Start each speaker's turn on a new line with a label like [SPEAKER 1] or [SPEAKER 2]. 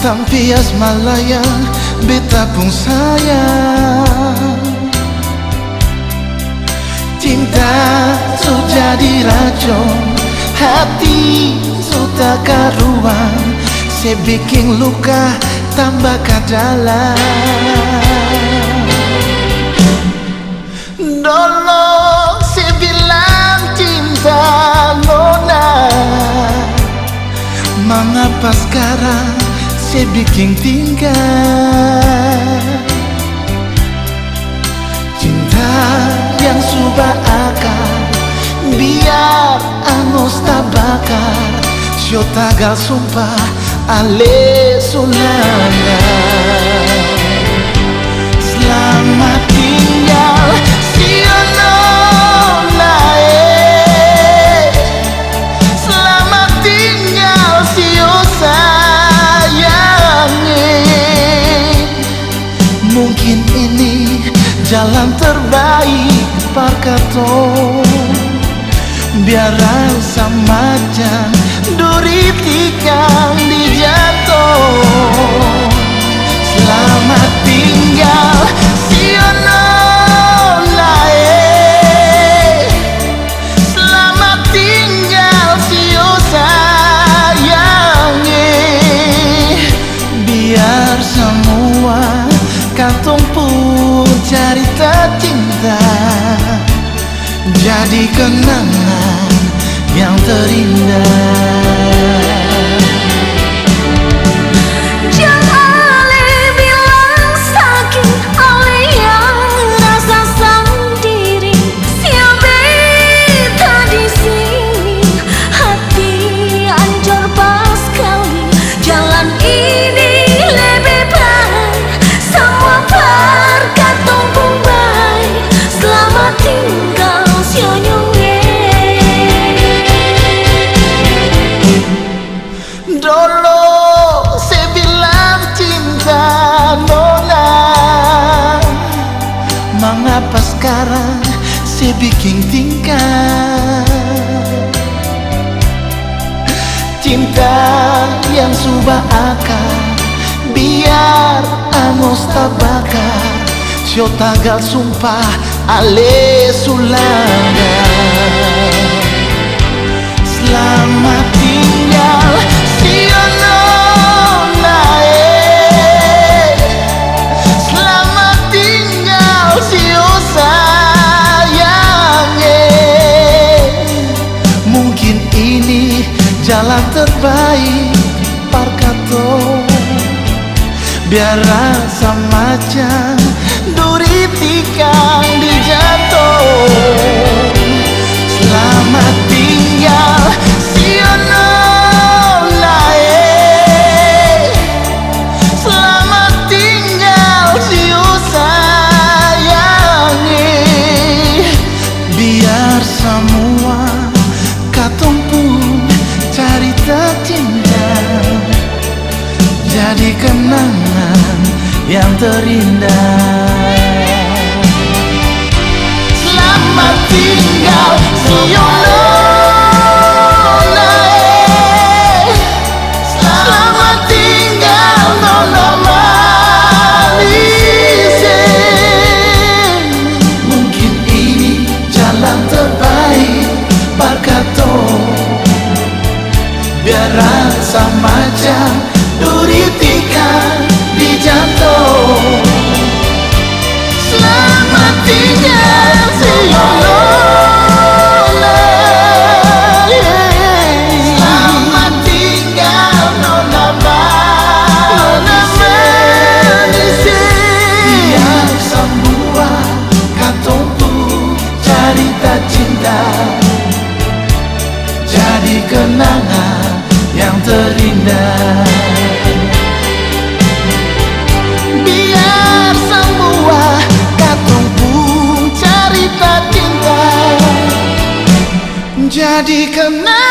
[SPEAKER 1] tampias malaya beta pun sayang. Cinta su jadi racun, hati su tak karuan, se bikin luka tambah ke dalam. Dulu se bilang cinta nona, mengapa sekarang se bikin tinggal? Cinta yang subah akar, biar angus tabakar, sio tagal sumpah ale sulanga. Selamat tinggal sio nona, selamat tinggal sio sayangi. Mungkin ini jalan terbaik parkato, biar rasa macan duri tikang dijatuh. Selamat tinggal sio nona, selamat tinggal sio sayangi. Biar semua kantong pun cerita cinta jadi kenangan yang terindah. Mengapa sekarang se bikin tingkah? Cinta yang subah akar, biar angus tabakar, sio tagal sumpah ale sulanga. Selamat tinggal sio nona, selamat tinggal sio sayangi. Mungkin ini jalan terbaik parkato, biar rasa macan duri tikang dijatuh. Selamat tinggal sio nona, selamat tinggal sio sayangi. Biar semua katong pun cerita cinta jadi kenangan yang terindah. Selamat tinggal sio nona, selamat tinggal nona manis. Mungkin ini jalan terbaik parkato, biar rasa macan duri tikang dijatuh. Selamat tinggal sio nona, selamat tinggal nona manis. Biar semua katong pun cerita cinta jadi kenangan yang terindah. Biar semua katong pun cerita cinta jadi kenangan